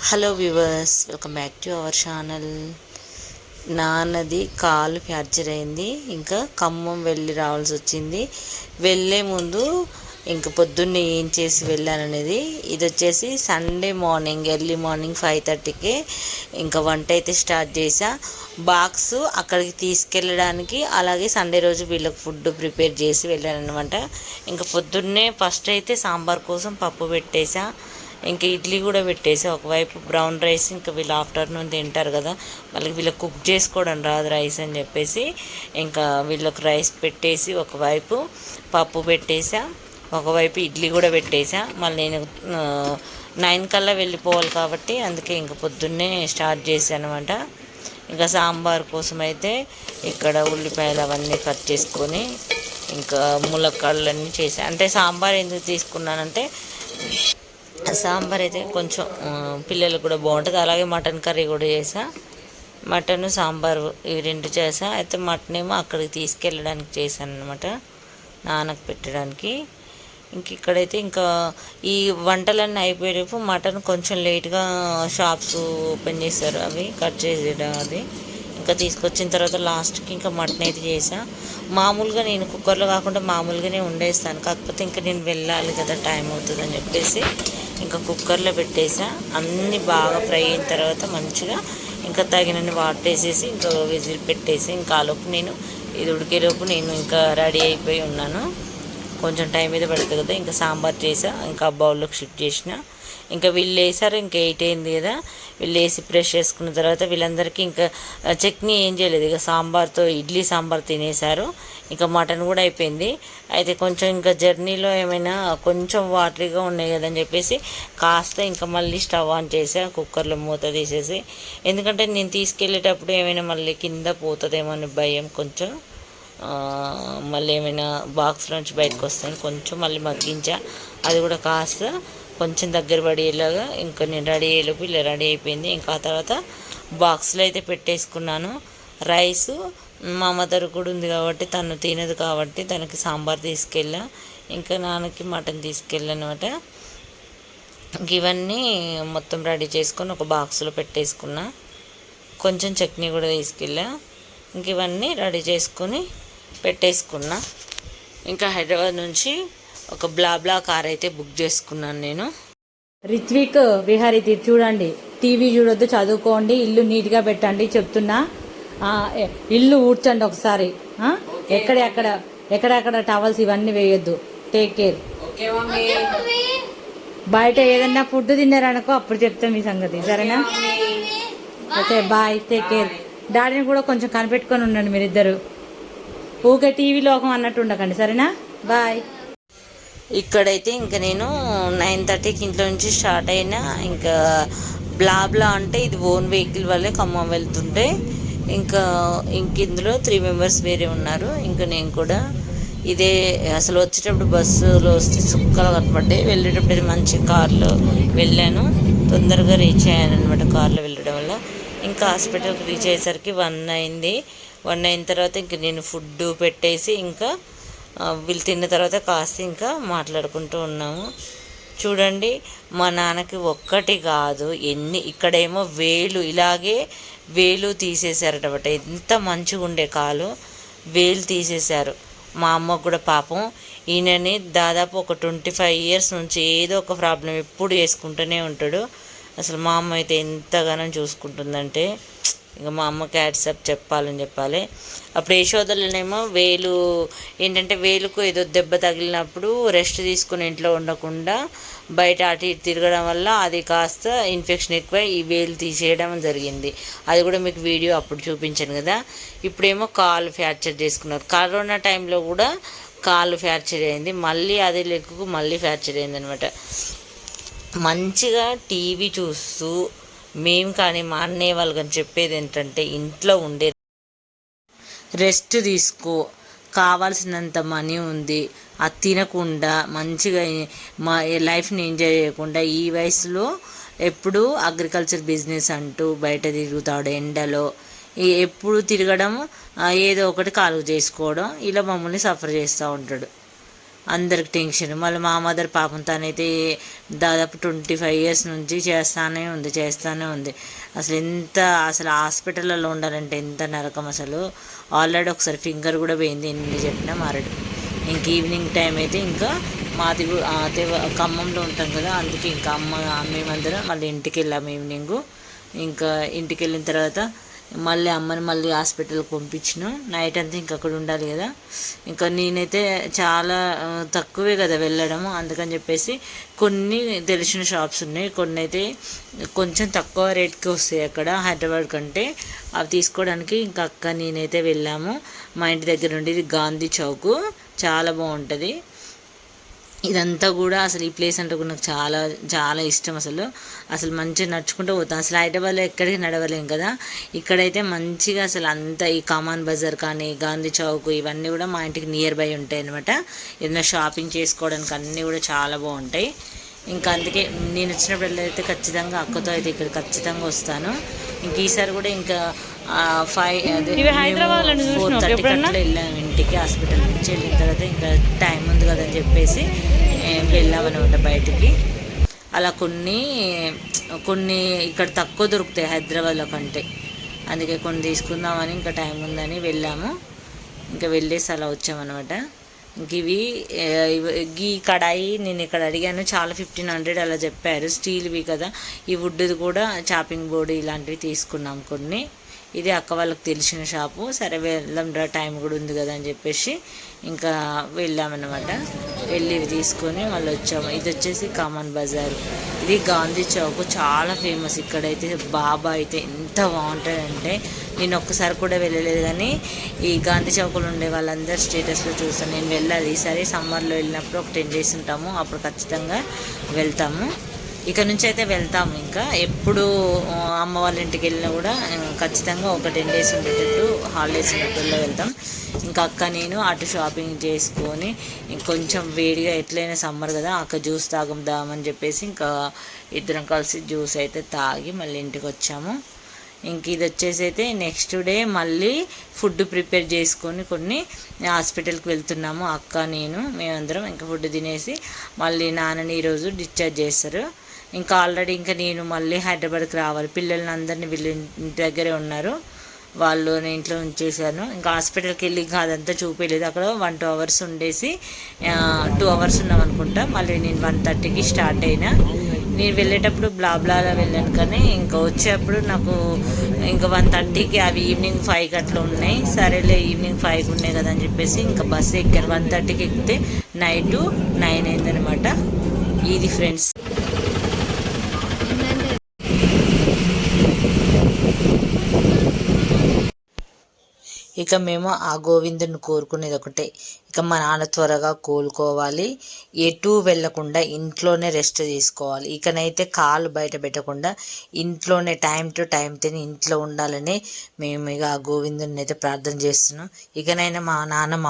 Hello viewers, welcome back to our channel. నాన్నది కాలు fracture అయింది. ఇంకా ఖమ్మం వెళ్ళి రావాల్సి వచ్చింది. వెళ్ళే ముందు ఇంకా పొద్దున్నే ఏం చేసి వెళ్ళాననేది ఇది వచ్చేసి సండే మార్నింగ్ ఎర్లీ మార్నింగ్ 5:30కే ఇంకా వంట అయితే స్టార్ట్ చేసా. బాక్స్ అక్కడికి తీసుకెళ్ళడానికి, అలాగే సండే రోజు వీళ్ళకి ఫుడ్ ప్రిపేర్ చేసి వెళ్ళానమాట. ఇంకా పొద్దున్నే ఫస్ట్ అయితే సాంబార్ కోసం పప్పు పెట్టేసా. ఇంకా ఇడ్లీ కూడా పెట్టేసి, ఒకవైపు బ్రౌన్ రైస్, ఇంకా వీళ్ళు ఆఫ్టర్నూన్ తింటారు కదా, వాళ్ళకి వీళ్ళకి కుక్ చేసుకోవడం రాదు రైస్ అని చెప్పేసి ఇంకా వీళ్ళకి రైస్ పెట్టేసి ఒకవైపు పప్పు పెట్టేసా, ఒకవైపు ఇడ్లీ కూడా పెట్టేసా. మళ్ళీ నేను 9 కల్లా వెళ్ళిపోవాలి కాబట్టి అందుకే ఇంకా పొద్దున్నే స్టార్ట్ చేశాను అనమాట. ఇంకా సాంబార్ కోసం అయితే ఇక్కడ ఉల్లిపాయలు అవన్నీ కట్ చేసుకొని ఇంకా ములక్కాడలన్నీ చేశాను. అంటే సాంబార్ ఎందుకు తీసుకున్నానంటే సాంబార్ అయితే కొంచెం పిల్లలకు కూడా బాగుంటుంది. అలాగే మటన్ కర్రీ కూడా చేసా. మటన్ సాంబారు ఇవి రెండు చేసా. అయితే మటన్ ఏమో అక్కడికి తీసుకెళ్ళడానికి చేశాను అనమాట, నాన్నకు పెట్టడానికి. ఇక్కడైతే ఇంకా ఈ వంటలన్నీ అయిపోయేపు మటన్ కొంచెం లేట్గా షాప్స్ ఓపెన్ చేశారు, అవి కట్ చేసేయడం అది. ఇంకా తీసుకొచ్చిన తర్వాత లాస్ట్కి ఇంకా మటన్ అయితే చేసా. మామూలుగా నేను కుక్కర్లో కాకుండా మామూలుగానే వండేస్తాను, కాకపోతే ఇంకా నేను వెళ్ళాలి కదా, టైం అవుతుందని చెప్పేసి ఇంకా కుక్కర్లో పెట్టేసా. అన్నీ బాగా ఫ్రై అయిన తర్వాత మంచిగా ఇంకా తగినన్ని వాటర్ వేసేసి ఇంకా విజిల్ పెట్టేసి, ఇంకా ఆలోపు నేను ఇది ఉడికేలోపు నేను ఇంకా రెడీ అయిపోయి ఉన్నాను. కొంచెం టైం మీద పడుతుంది కదా, ఇంకా సాంబార్ చేసా, ఇంకా బౌల్లోకి షిఫ్ట్ చేసిన. ఇంకా వీళ్ళు వేసారు, ఇంకా 8 అయింది కదా, వీళ్ళు వేసి బ్రష్ చేసుకున్న తర్వాత వీళ్ళందరికీ ఇంకా చట్నీ ఏం చేయలేదు, ఇక సాంబార్తో ఇడ్లీ సాంబార్ తినేశారు. ఇంకా మటన్ కూడా అయిపోయింది. అయితే కొంచెం ఇంకా జర్నీలో ఏమైనా కొంచెం వాటరీగా ఉన్నాయి కదని చెప్పేసి కాస్త ఇంకా మళ్ళీ స్టవ్ ఆన్ చేసా, కుక్కర్లో మూత తీసేసి. ఎందుకంటే నేను తీసుకెళ్ళేటప్పుడు ఏమైనా మళ్ళీ కింద పోతుందేమో అని భయం, కొంచెం మళ్ళీ ఏమైనా బాక్స్ నుంచి బయటకు వస్తాయని కొంచెం మళ్ళీ మగ్గించా. అది కూడా కాస్త కొంచెం దగ్గర పడేలాగా ఇంకా నేను రెడీ అయ్యేలోపు ఇలా రెడీ అయిపోయింది. ఇంకా ఆ తర్వాత బాక్స్లో అయితే పెట్టేసుకున్నాను. రైసు మా మదర్ కూడా ఉంది కాబట్టి తను తినదు కాబట్టి తనకి సాంబార్ తీసుకెళ్ళా, ఇంకా నాన్నకి మటన్ తీసుకెళ్ళానమాట. ఇంక ఇవన్నీ మొత్తం రెడీ చేసుకొని ఒక బాక్స్లో పెట్టేసుకున్నా. కొంచెం చట్నీ కూడా తీసుకెళ్ళా. ఇంక ఇవన్నీ రెడీ చేసుకొని పెట్టేసుకున్నా. ఇంకా హైదరాబాద్ నుంచి ఒక బ్లా కార్ అయితే బుక్ చేసుకున్నాను నేను. రిత్విక్ విహారీ చూడండి, టీవీ చూడొద్దు, చదువుకోండి, ఇల్లు నీట్గా పెట్టండి చెప్తున్నా. ఇల్లు ఊడ్చండి ఒకసారి. ఎక్కడెక్కడ టవల్స్ ఇవన్నీ వేయొద్దు. Take care. బయట ఏదన్నా ఫుడ్ తిన్నారనుకో అప్పుడు చెప్తాం మీ సంగతి, సరేనా? Okay, bye, take care. డాడీని కూడా కొంచెం కనిపెట్టుకొని ఉండండి మీరిద్దరు. ఊకే టీవీ లోకం అన్నట్టు ఉండకండి, సరేనా? బాయ్. ఇక్కడైతే ఇంకా నేను 9:30కి ఇంట్లో నుంచి స్టార్ట్ అయినా. ఇంకా బ్లా అంటే ఇది ఓన్ వెహికల్ వల్లే ఖమ్మం వెళ్తుంటే ఇంకా ఇందులో 3 మెంబర్స్ వేరే ఉన్నారు. ఇంకా నేను కూడా ఇదే అసలు వచ్చేటప్పుడు బస్సులో వస్తే సుక్కలు కనపడ్డాయి, వెళ్ళేటప్పుడు మంచి కార్లో వెళ్ళాను. తొందరగా రీచ్ అయ్యాను అనమాట కార్లో వెళ్ళడం వల్ల. ఇంకా హాస్పిటల్కి రీచ్ అయ్యేసరికి 1 అయింది. 1 అయిన తర్వాత ఇంక నేను ఫుడ్ పెట్టేసి ఇంకా వీళ్ళు తిన్న తర్వాత కాస్త ఇంకా మాట్లాడుకుంటూ ఉన్నాము. చూడండి, మా నాన్నకి ఒక్కటి కాదు ఇక్కడేమో ఇలాగే వేలు తీసేశారటమాట. ఎంత మంచిగా ఉండే కాలు, వేలు తీసేశారు. మా అమ్మకు కూడా పాపం, ఈయనని దాదాపు ఒక 25 ఇయర్స్ నుంచి ఏదో ఒక ప్రాబ్లం ఎప్పుడు చేసుకుంటూనే ఉంటాడు. అసలు మా అమ్మ అయితే ఎంతగానో చూసుకుంటుందంటే ఇంకా మా అమ్మకి హ్యాట్సప్ చెప్పాలి. అప్పుడు యశోదలనేమో వేలుకు ఏదో దెబ్బ తగిలినప్పుడు రెస్ట్ తీసుకుని ఇంట్లో ఉండకుండా బయట అటు ఇటు తిరగడం వల్ల అది కాస్త ఇన్ఫెక్షన్ ఎక్కువ ఈ వేలు తీసేయడం జరిగింది. అది కూడా మీకు వీడియో అప్పుడు చూపించాను కదా. ఇప్పుడేమో కాలు ఫ్రాక్చర్ చేసుకున్నారు. కరోనా టైంలో కూడా కాలు ఫ్రాక్చర్ అయింది, మళ్ళీ అదే లెక్కకు మళ్ళీ ఫ్రాక్చర్ అయింది అనమాట. మంచిగా టీవీ చూస్తూ మేము కానీ మా అన్నయ్య వాళ్ళు కానీ చెప్పేది ఏంటంటే, ఇంట్లో ఉండే రెస్ట్ తీసుకో, కావాల్సినంత మనీ ఉంది, అది తినకుండా మంచిగా మా లైఫ్ని ఎంజాయ్ చేయకుండా ఈ వయసులో ఎప్పుడు అగ్రికల్చర్ బిజినెస్ అంటూ బయట తిరుగుతాడు ఎండలో, ఎప్పుడు తిరగడం, ఏదో ఒకటి కాలు చేసుకోవడం, ఇలా మమ్మల్ని సఫర్ చేస్తూ ఉంటాడు. అందరికి టెన్షన్. మళ్ళీ మా మదర్ పాపం తనైతే దాదాపు 25 years నుంచి చేస్తానే ఉంది. అసలు హాస్పిటల్లో ఉండాలంటే ఎంత నరకం అసలు. ఆల్రెడీ ఒకసారి ఫింగర్ కూడా పోయింది, ఎన్ని చెప్పినా మారడు. ఇంక ఈవినింగ్ టైం అయితే ఇంకా మాది అదే ఖమ్మంలో ఉంటాం కదా, అందుకే ఇంకా మేమందరం మళ్ళీ ఇంటికి వెళ్ళాము ఈవినింగు. ఇంకా ఇంటికి వెళ్ళిన తర్వాత మళ్ళీ అమ్మని మళ్ళీ హాస్పిటల్కి పంపించినాం. నైట్ అంతా ఇంక అక్కడ ఉండాలి కదా. ఇంకా నేనైతే చాలా తక్కువే కదా వెళ్ళడము, అందుకని చెప్పేసి కొన్ని తెలిసిన షాప్స్ ఉన్నాయి, కొన్ని అయితే కొంచెం తక్కువ రేట్కి వస్తాయి అక్కడ హైదరాబాద్ కంటే. అవి తీసుకోవడానికి ఇంకా అక్క నేనైతే వెళ్ళాము. మా ఇంటి దగ్గర నుండి ఇది గాంధీ చౌక్, చాలా బాగుంటుంది ఇదంతా కూడా. అసలు ఈ ప్లేస్ అంటే కూడా నాకు చాలా చాలా ఇష్టం. అసలు మంచిగా నడుచుకుంటూ పోతాం. అసలు హైదరాబాద్లో ఎక్కడికి నడవలేం కదా, ఇక్కడైతే మంచిగా అసలు అంతా ఈ కామాన్ బజార్ కానీ గాంధీ చౌక్ ఇవన్నీ కూడా మా ఇంటికి నియర్ బై ఉంటాయి అన్నమాట. ఏదైనా షాపింగ్ చేసుకోవడానికి అన్నీ కూడా చాలా బాగుంటాయి. ఇంకా అందుకే నేను వచ్చినప్పుడు అయితే ఖచ్చితంగా అక్కతో అయితే ఇక్కడ ఖచ్చితంగా వస్తాను. ఇంక ఈసారి కూడా ఇంకా 4:30 అట్లా వెళ్ళాము ఇంటికి. హాస్పిటల్ నుంచి వెళ్ళిన తర్వాత ఇంకా టైం ఉంది కదని చెప్పేసి వెళ్ళామన్నమాట బయటికి. అలా కొన్ని ఇక్కడ తక్కువ దొరుకుతాయి హైదరాబాద్లో కంటే, అందుకే కొన్ని తీసుకుందామని ఇంకా టైం ఉందని వెళ్ళాము. ఇంకా వెళ్ళేసి అలా వచ్చామన్నమాట. ఇంక ఈ కడాయి నేను ఇక్కడ అడిగాను, చాలా 1500 అలా చెప్పారు. స్టీల్వి కదా, ఈ వుడ్ది కూడా చాపింగ్ బోర్డు ఇలాంటివి తీసుకున్నాం కొన్ని. ఇది అక్క వాళ్ళకి తెలిసిన షాపు. సరే వెళ్దాంరా, టైం కూడా ఉంది కదా అని చెప్పేసి ఇంకా వెళ్ళామన్నమాట. వెళ్ళి ఇవి తీసుకొని మళ్ళీ వచ్చాము. ఇది వచ్చేసి కామన్ బజార్, ఇది గాంధీ చౌక్, చాలా ఫేమస్ ఇక్కడైతే. బాబా అయితే ఎంత బాగుంటుందంటే, నేను ఒక్కసారి కూడా వెళ్ళలేదు కానీ ఈ గాంధీ చౌక్లో ఉండే వాళ్ళందరూ స్టేటస్లో చూస్తాను. నేను వెళ్ళాలి ఈసారి, సమ్మర్లో వెళ్ళినప్పుడు ఒక 10 days ఉంటాము, అప్పుడు ఖచ్చితంగా వెళ్తాము. ఇక నుంచి అయితే వెళ్తాము. ఇంకా ఎప్పుడు అమ్మ వాళ్ళ ఇంటికి వెళ్ళినా కూడా ఖచ్చితంగా ఒక 10 days ఉండేటట్టు హాలిడేస్ ఉన్నట్టులో వెళ్తాం. ఇంకా అక్క నేను అటు షాపింగ్ చేసుకొని ఇంకొంచెం వేడిగా, ఎట్లయినా సమ్మర్ కదా, అక్క జ్యూస్ తాగుదామని చెప్పేసి ఇంకా ఇద్దరం కలిసి జ్యూస్ అయితే తాగి మళ్ళీ ఇంటికి వచ్చాము. ఇంక ఇది వచ్చేసి అయితే నెక్స్ట్ డే మళ్ళీ ఫుడ్ ప్రిపేర్ చేసుకొని కొన్ని హాస్పిటల్కి వెళ్తున్నాము. అక్క నేను మేమందరం ఇంకా ఫుడ్ తినేసి మళ్ళీ నాన్నని ఈరోజు డిశ్చార్జ్ చేస్తారు. ఇంకా ఆల్రెడీ ఇంకా నేను మళ్ళీ హైదరాబాద్కి రావాలి. పిల్లల్ని అందరినీ వీళ్ళు ఇంటి దగ్గరే ఉన్నారు, వాళ్ళు నేను ఇంట్లో ఉంచేసాను. ఇంకా హాస్పిటల్కి వెళ్ళి ఇంకా అదంతా చూపించలేదు. అక్కడ 1-2 hours ఉండేసి 2 hours ఉన్నాం అనుకుంటా. మళ్ళీ నేను 1:30కి స్టార్ట్ అయినా. నేను వెళ్ళేటప్పుడు బ్లాబ్లాలో వెళ్ళాను కానీ ఇంకా వచ్చేటప్పుడు నాకు ఇంకా 1:30కి అవి ఈవినింగ్ 5కి అట్లా ఉన్నాయి. సరేలే ఈవినింగ్ 5కి ఉన్నాయి కదా అని చెప్పేసి ఇంకా బస్సు ఎక్కాను. 1:30కి ఎక్కితే నైట్ 9 అయిందనమాట. ఇది ఫ్రెండ్స్. ఇక మేము ఆ గోవిందుని కోరుకునేది ఒకటే, ఇక మా నాన్న త్వరగా కోలుకోవాలి, ఎటు వెళ్ళకుండా ఇంట్లోనే రెస్ట్ తీసుకోవాలి. ఇకనైతే కాలు బయట పెట్టకుండా ఇంట్లోనే టైం టు టైం తిని ఇంట్లో ఉండాలని మేము ఇక ఆ గోవిందుని అయితే ప్రార్థన చేస్తున్నాం. ఇకనైనా మా నాన్న మా